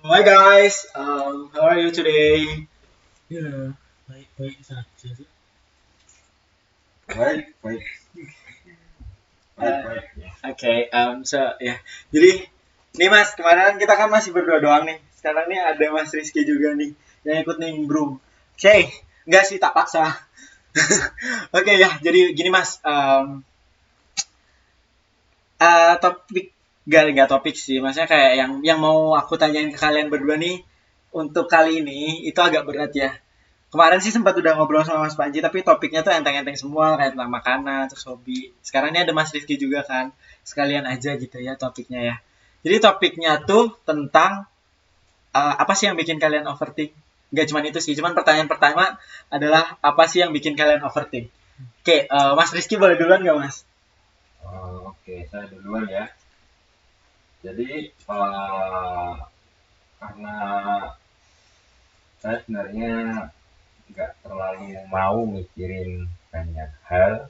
Hi guys, how are you today? Ya, baik-baik saja sih. Baik, baik, baik, Uh, baik ya. Jadi nih Mas, kemarin kita kan masih berdua doang nih. Sekarang nih ada Mas Rizky juga nih yang ikut nimbrung. Oke, nggak sih tak paksa. Oke ya, jadi gini Mas, topik nggak topik sih, maksudnya kayak yang mau aku tanyain ke kalian berdua nih untuk kali ini itu agak berat ya. Kemarin sih sempat udah ngobrol sama Mas Panji, tapi topiknya tuh enteng-enteng semua, kayak tentang makanan, terus hobi. Sekarang ini ada Mas Rizky juga kan, sekalian aja gitu ya topiknya ya. Jadi topiknya tuh tentang apa sih yang bikin kalian overthink? Gak cuma itu sih, cuman pertanyaan pertama adalah apa sih yang bikin kalian overthink? Oke, Mas Rizky boleh duluan gak Mas? Oke, saya duluan ya. Jadi karena saya sebenarnya nggak terlalu mau mikirin banyak hal,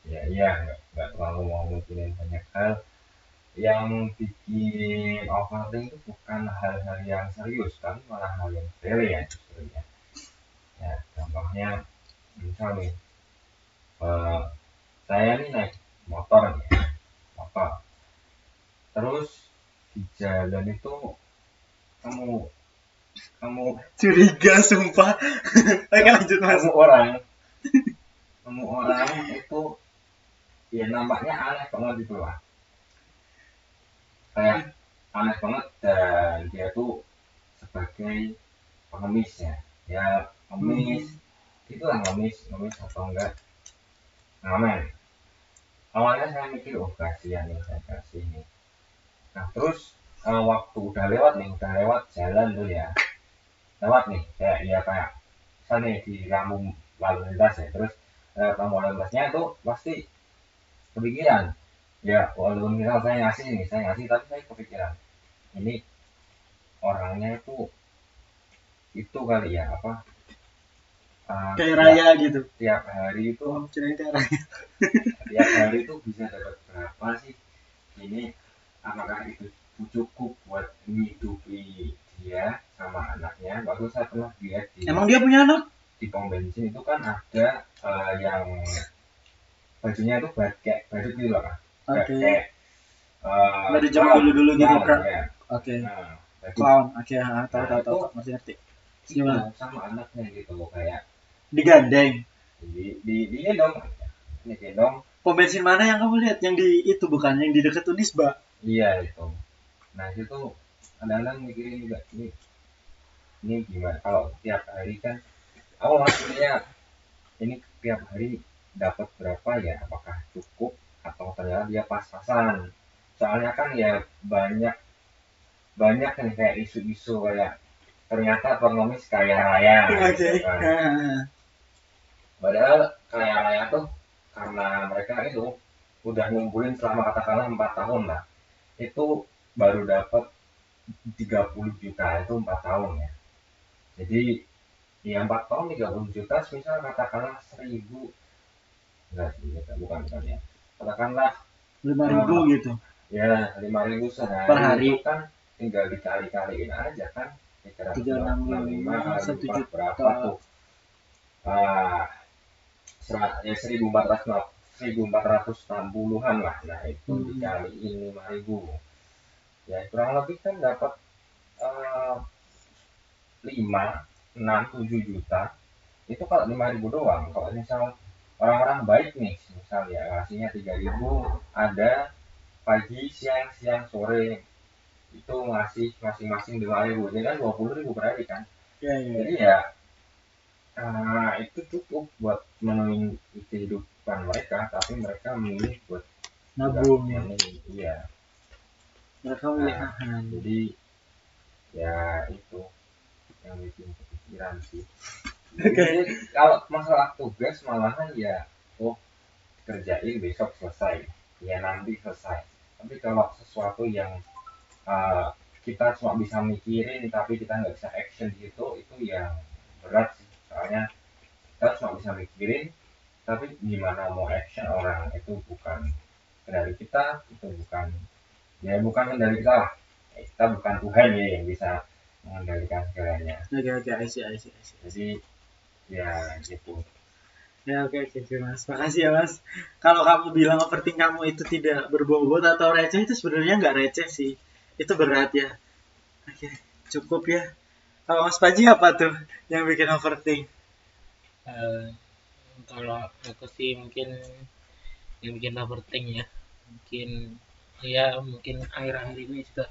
ya iya nggak terlalu mau mikirin banyak hal. Yang bikin overthink itu bukan hal-hal yang serius, tapi malah hal yang sepele ya justru ya. Ya, contohnya misal nih, eh, saya nih naik motor nih, motor. Terus di jalan itu kamu kamu Curiga sumpah. Oke lanjut Mas. kamu orang itu ya nampaknya aneh banget gitu lah, kayak aneh banget, dan dia tuh sebagai pengemis ya pengemis itulah, ngemis ngemis atau enggak ngamen. Awalnya saya mikir, oh kasihan nih, saya kasih nih. Nah terus waktu udah lewat jalan tuh ya, lewat nih kayak ya kayak misalnya di lampu lalu lintas ya, terus lampu lalu lintasnya itu pasti kepikiran ya, walaupun misal saya ngasih tapi saya kepikiran ini orangnya itu kali ya apa, Kayak raya gitu. tiap hari itu Oh, kirain kayak raya. tiap hari itu bisa dapat berapa sih ini, apakah itu cukup buat menghidupi dia sama anaknya. Waktu saya pernah lihat Emang dia punya anak? di pom bensin itu kan ada yang bajunya itu kayak baju gitu loh, Oke. kayak Baju zaman dulu-dulu gitu clown Kak. ya. Oke. Nah, baju, Clown. Oke, tahu nah tahu tahu itu Kak. Masih ngerti. itu Gimana? sama anaknya gitu loh, kayak Digandeng. di gendong, ini gendong. Pom bensin mana yang kamu lihat? Yang di itu bukan yang di dekat Unisba. Iya itu. Nah itu kadang-kadang mikirin juga, ini gimana kalau tiap hari kan, aku maksudnya ini tiap hari dapat berapa ya, apakah cukup atau ternyata dia pas-pasan. Soalnya kan ya banyak banyak kan kayak isu-isu kayak ternyata pengemis kaya raya Oke. gitu kan. Padahal kaya raya tuh karena mereka itu udah ngumpulin selama katakanlah 4 tahun lah, itu baru dapat 30 juta itu 4 tahun ya. Jadi ya 4 tahun 30 juta, misal katakanlah 1000, enggak sih, bukan ya, katakanlah 5.000 gitu ya 5.000 per sehari, hari. itu kan tinggal dikali-kaliin aja kan, 365 kali 4 berapa 365 1 juta. tuh, ah ya 1460-an lah. Nah itu dikaliin 5.000 ya kurang lebih kan dapat uh, 5, 6, 7 juta. Itu kalau 5.000 doang. Kalau misal orang-orang baik nih, misal ya ngasihnya 3.000, ada pagi, siang, sore, itu ngasih masing-masing 5.000, jadi kan 20.000 per hari kan. Ya, Jadi ya. ya itu cukup buat memenuhi kehidupan mereka, tapi mereka memilih buat Nabung ya. Iya. Mereka milih nahan. Jadi ya itu yang bikin kepikiran sih. Jadi kalau masalah tugas malahan ya, oh kerjain besok selesai, ya nanti selesai. Tapi kalau sesuatu yang kita cuma bisa mikirin tapi kita nggak bisa action gitu, itu yang berat sih. Soalnya kita cuma bisa mikirin tapi gimana mau action, orang itu bukan kendali kita, itu bukan, ya bukan kendali kita lah. kita bukan Tuhan ya yang bisa mengendalikan segalanya. Oke, I see. Jadi ya gitu. Ya, oke, Mas. Makasih ya, Mas. Kalau kamu bilang overthink kamu itu tidak berbobot atau receh, itu sebenarnya nggak receh sih. Itu berat ya. Oke, cukup ya. Kalau Mas Panji apa tuh yang bikin overthink? Eh, Kalau aku sih mungkin yang bikin overthink ya, mungkin akhir-akhir ini juga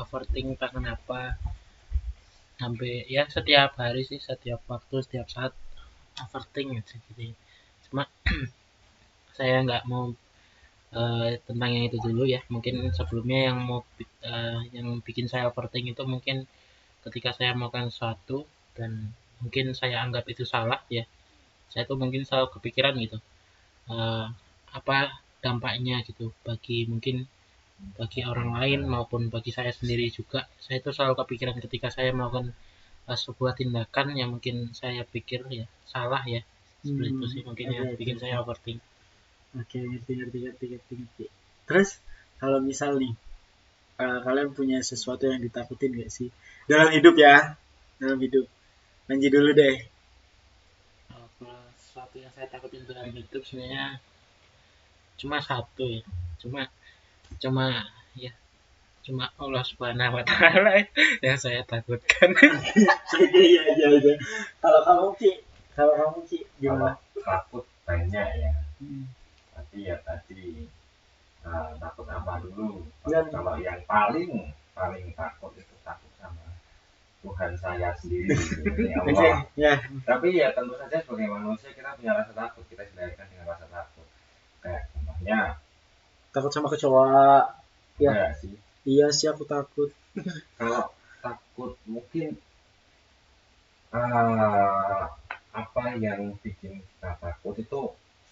overthink tak kenapa, sampai ya setiap hari sih, setiap waktu, setiap saat overthink aja gitu ya. Cuma saya nggak mau tentang yang itu dulu ya. Mungkin sebelumnya yang bikin saya overthink itu mungkin ketika saya melakukan sesuatu dan mungkin saya anggap itu salah ya. Saya tuh mungkin selalu kepikiran gitu, eh, apa dampaknya gitu, bagi orang lain maupun bagi saya sendiri juga. Saya itu selalu kepikiran ketika saya melakukan sebuah tindakan yang mungkin saya pikir ya salah ya. Seperti itu sih mungkin yang bikin saya overthink. Oke, ngerti. Terus kalau misal nih kalian punya sesuatu yang ditakutin gak sih dalam hidup ya? Dalam hidup. Panji dulu deh. Kalau sesuatu yang saya takutin dalam hidup sebenarnya cuma satu ya. Cuma ya cuma Allah Subhanahu wa taala yang saya takutkan. Iya. Kalau kamu Ki Kalau gimana? takut banyak ya. Tapi ya tadi takut apa dulu? Kalau yang paling takut itu takut sama Tuhan saya sendiri, ini Allah. Ya. Tapi ya tentu saja sebagai manusia kita punya rasa takut, kita dilahirkan dengan rasa takut. Kayak contohnya, Takut sama kecoa. Ya. enggak sih. Iya sih aku takut. Kalau takut mungkin apa yang bikin kita takut itu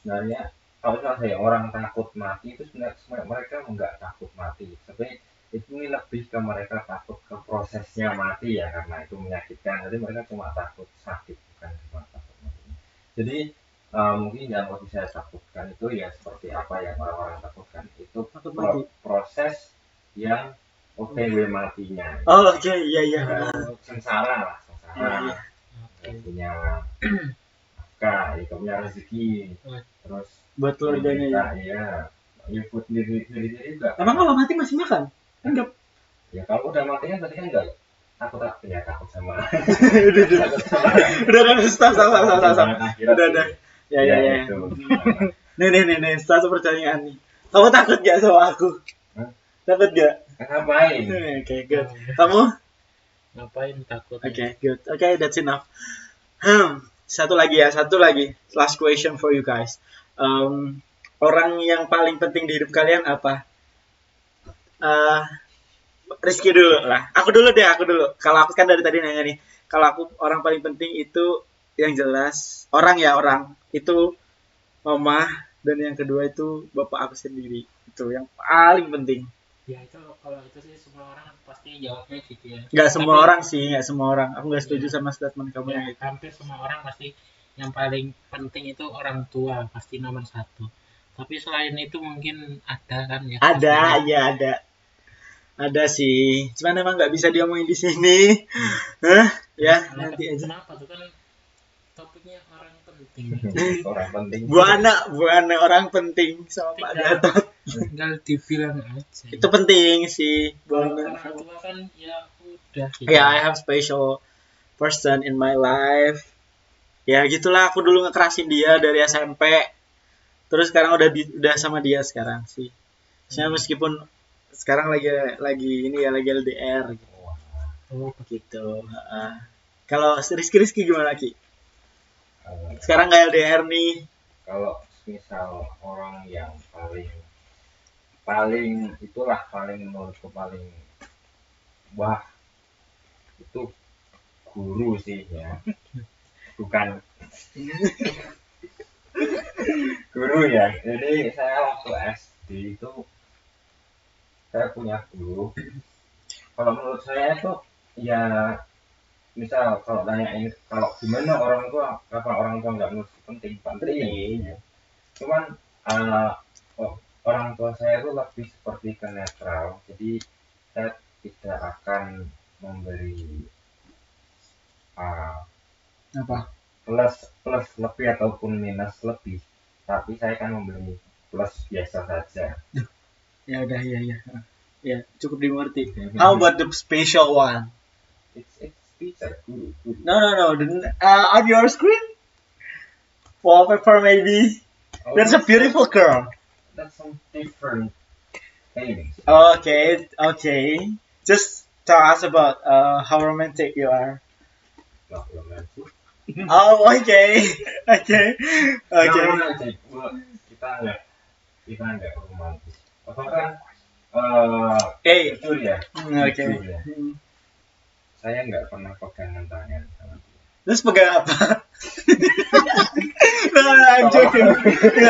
sebenarnya kalau saya orang takut mati itu sebenarnya mereka enggak takut mati. Sebenarnya itu ini lebih ke mereka takut ke prosesnya mati ya karena itu menyakitkan. Jadi mereka cuma takut sakit bukan cuma takut mati. Jadi mungkin yang lebih saya takutkan itu ya seperti apa yang orang-orang takutkan itu proses yang OTW matinya. Oh oke, iya. Sengsara lah, sengsara. Punya nafkah, ya punya rezeki, terus buat keluarganya ya. Ya buat diri juga. Emang kalau mati masih makan? Enggak. Ya kalau udah mati kan berarti kan enggak takut sama udah stop udah ya itu. nih satu pertanyaan nih, kamu takut gak sama aku? Takut gak? Ngapain? Oke, good. Kamu? Ngapain takut? Oke, good. Oke, that's enough. Satu lagi last question for you guys. Orang yang paling penting di hidup kalian apa? Rizky dulu lah. Aku dulu. Kalau aku kan dari tadi nanya nih. Kalau aku orang paling penting itu yang jelas orang itu mama, dan yang kedua itu bapak aku sendiri. Itu yang paling penting. Ya itu kalau itu sih semua orang pasti jawabnya gitu ya. Nggak semua orang. Aku nggak setuju sama statement kamu yang itu. Hampir semua orang pasti yang paling penting itu orang tua, pasti nomor satu. Tapi selain itu mungkin ada kan ya? Ada sih, cuman emang nggak bisa diomongin di sini. Ya nanti aja. Kenapa tuh kan topiknya orang penting. Orang penting. Buana orang penting sama Pak Gatot. Tinggal dibilang aja. Itu penting sih. Orang tua kan ya udah. Gitu. Ya, I have special person in my life. Ya gitulah, aku dulu ngekerasin dia dari SMP. Terus sekarang udah sama dia sekarang sih. Saya meskipun sekarang lagi LDR gitu. Oh begitu. Kalau Rizky gimana Ki? Sekarang nggak LDR nih. Kalau misal orang yang paling menurutku paling wah itu guru sih ya. Bukan guru ya. Jadi saya waktu SD itu saya punya guru. Kalau menurut saya itu ya misal kalau tanyain kalau gimana orang tua nggak menurut penting ya. Cuman orang tua saya itu lebih seperti ke netral. Jadi tidak akan memberi Apa? plus plus lebih ataupun minus lebih, tapi saya akan memberi plus biasa saja. Ya udah, ya. Ya, cukup dimengerti. How about the special one? It's pizza, guru. No. On your screen? Wallpaper maybe? Oh, That's a beautiful girl. That's some different things. Okay. Just tell us about how romantic you are. Not romantic. Oh, okay. No, Cik. Kita nggak romantis. Apa kan? Jujur ya. Okay. Jujur ya. Saya nggak pernah pegangan tangan sama dia. Terus pegang apa? I'm joking. Oke.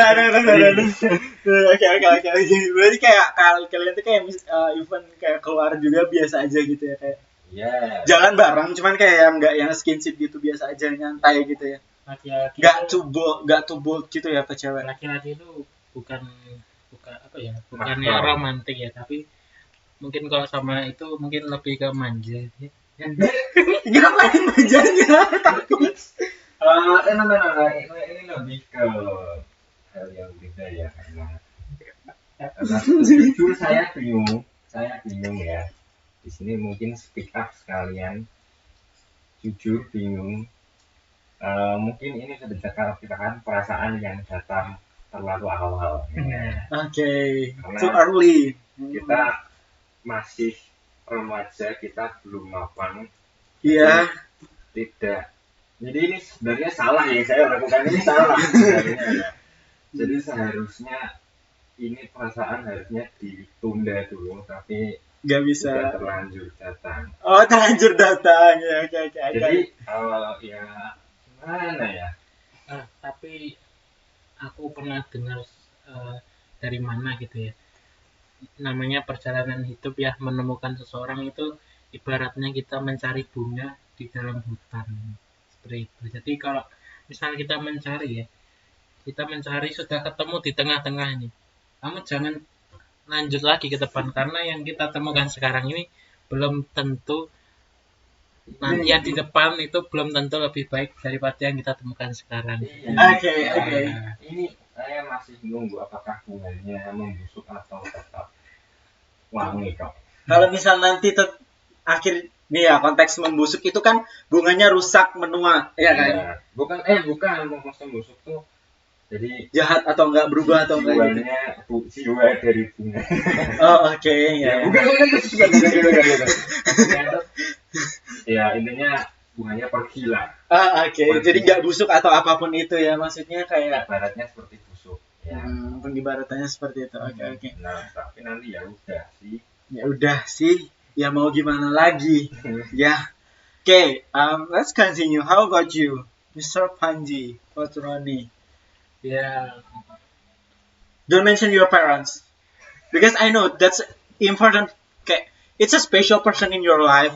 Berarti kayak kalian tuh kayak even kayak keluar juga biasa aja gitu ya, kayak Yeah. jalan bareng, cuman kayak yang nggak yang skinship gitu, biasa aja, nyantai gitu ya. Laki-laki Nggak tubul gitu ya ke cewek. laki-laki itu bukan apa ya, bukannya romantis ya, tapi mungkin kalau sama itu mungkin lebih ke manja ya. Ngapain manjanya? Takut. Ini lebih ke hal yang beda ya, karena jujur saya bingung ya. Di sini mungkin speak up sekalian. Jujur bingung. Mungkin ini sudah dikatakan perasaan yang datang terlalu awal. Okay. Karena Too early. Kita masih remaja, kita belum mapan. Iya. Tidak. Jadi ini sebenarnya salah ya, saya lakukan ini salah sebenarnya ya. Jadi seharusnya ini perasaan harusnya ditunda dulu, tapi Gak bisa. sudah terlanjur datang. Oh, terlanjur datang ya. Oke. Jadi ya gimana ya? Tapi aku pernah dengar dari mana gitu ya, namanya perjalanan hidup ya, menemukan seseorang itu ibaratnya kita mencari bunga di dalam hutan, seperti itu. Jadi kalau misal kita mencari sudah ketemu di tengah-tengah ini, kamu jangan lanjut lagi ke depan, karena yang kita temukan sekarang ini belum tentu nanti yang di depan itu belum tentu lebih baik daripada yang kita temukan sekarang. Oke. Ini saya masih menunggu apakah bunganya membusuk atau tetap wangi kok. Kalau misal nanti akhir nih ya, konteks membusuk itu kan bunganya rusak, menua, ya kan? Ya, bukan maksudnya busuk tuh. Jadi Jahat atau enggak, berubah atau enggak gitu. Jiwa dari bunga. Oh, oke, ya. Bukan. Ya, intinya bunganya pergi lah. Oke. Jadi nggak busuk atau apapun itu ya, maksudnya kayak Ibaratnya seperti busuk. Ya. pengibaratannya seperti itu. Oke. Nah, tapi nanti ya udah sih. Ya mau gimana lagi? Ya. Oke, let's continue. How about you, Mr. Panji Patroni? Ya, Don't mention your parents, because I know that's important. Okay, it's a special person in your life.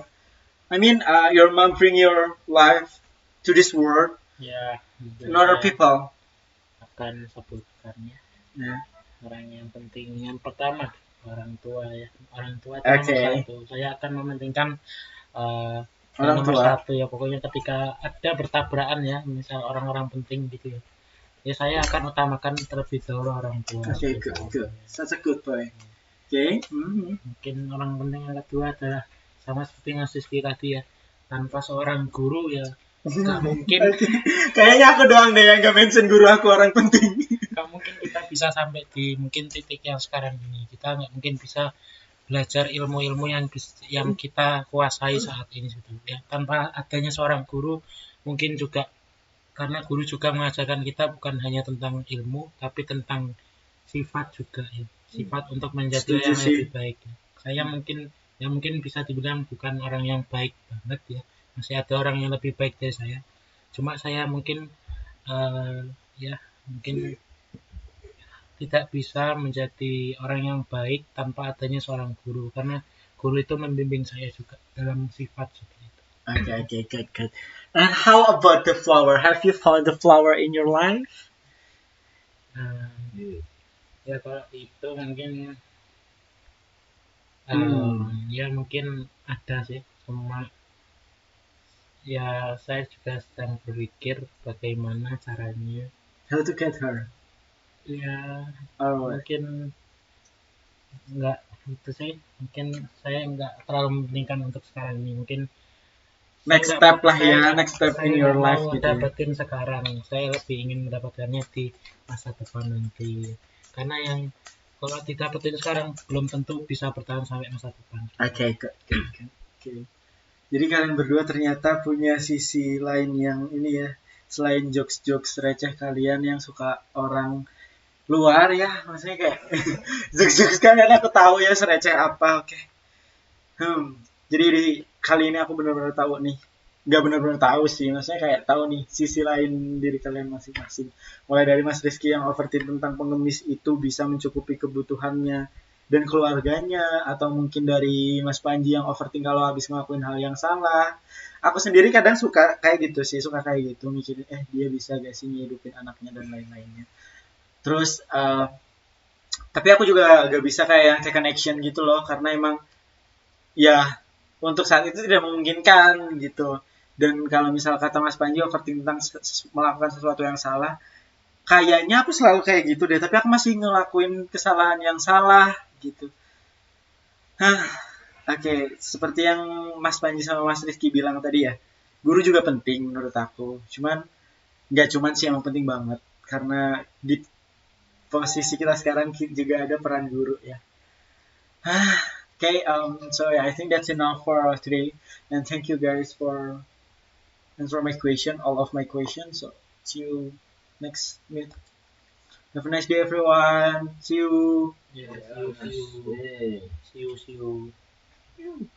I mean, your mom bring your life to this world, ya, and other people. akan sebutkannya Yeah. orang yang penting. Yang pertama orang tua ya, orang tua itu Oke. nomor satu. Saya akan mementingkan Orang nomor tua. satu ya, pokoknya ketika ada bertabrakan ya, misal orang-orang penting gitu ya, ya saya akan utamakan terlebih dahulu orang tua. Okay, good. Such a good boy. Okay. Mungkin orang penting yang kedua adalah sama seperti Mas Rizky tadi ya, tanpa seorang guru ya nggak mungkin. Kayaknya aku doang deh yang gak mention guru aku orang penting. Nggak mungkin kita bisa sampai di mungkin titik yang sekarang ini. Kita nggak mungkin bisa belajar ilmu-ilmu yang kita kuasai saat ini gitu ya, tanpa adanya seorang guru. Mungkin juga karena guru juga mengajarkan kita bukan hanya tentang ilmu, tapi tentang sifat juga ya, sifat untuk menjadi yang lebih baik ya. Saya mungkin bisa dibilang bukan orang yang baik banget ya, masih ada orang yang lebih baik dari saya, cuma saya mungkin mungkin tidak bisa menjadi orang yang baik tanpa adanya seorang guru, karena guru itu membimbing saya juga dalam sifat seperti itu. Okay, good. And how about the flower? Have you found the flower in your life? Ya kalau itu mungkin Ya mungkin ada sih, cuma ya saya juga sedang berpikir bagaimana caranya. How to get her? Ya Alright. mungkin nggak itu sih, mungkin saya nggak terlalu mementingkan untuk sekarang ini. Mungkin Next step lah saya ya, nggak next step saya in your nggak life mau gitu ya. dapetin sekarang, saya lebih ingin mendapatkannya di masa depan nanti, karena yang kalau didapetin sekarang belum tentu bisa bertahan sampai masa depan. Oke. Jadi kalian berdua ternyata punya sisi lain yang ini ya, selain jokes-jokes receh kalian yang suka orang luar ya, maksudnya kayak jokes-jokes kalian aku tahu ya sereceh apa, oke. Jadi kali ini aku benar-benar tahu nih, nggak benar-benar tahu sih, maksudnya kayak tahu nih sisi lain diri kalian masing-masing. Mulai dari Mas Rizky yang overthinking tentang pengemis itu bisa mencukupi kebutuhannya dan keluarganya, atau mungkin dari Mas Panji yang overthinking kalau habis ngelakuin hal yang salah. Aku sendiri kadang suka kayak gitu sih, suka kayak gitu mikirin dia bisa gak sih ngidupin anaknya dan lain-lainnya. Terus tapi aku juga gak bisa kayak yang take an action gitu loh, karena emang ya untuk saat itu tidak memungkinkan gitu. Dan kalau misal kata Mas Panji overthinking tentang melakukan sesuatu yang salah, kayaknya aku selalu kayak gitu deh, tapi aku masih ngelakuin kesalahan yang salah gitu. Oke, seperti yang Mas Panji sama Mas Rizky bilang tadi ya, guru juga penting menurut aku. Cuman nggak cuman sih yang penting banget, karena di posisi kita sekarang juga ada peran guru ya. Okay, so yeah, I think that's enough for today, and thank you guys for answering my question, all of my questions. So see you next meet. Have a nice day, everyone. See you. Ya, see you. Hey. See you.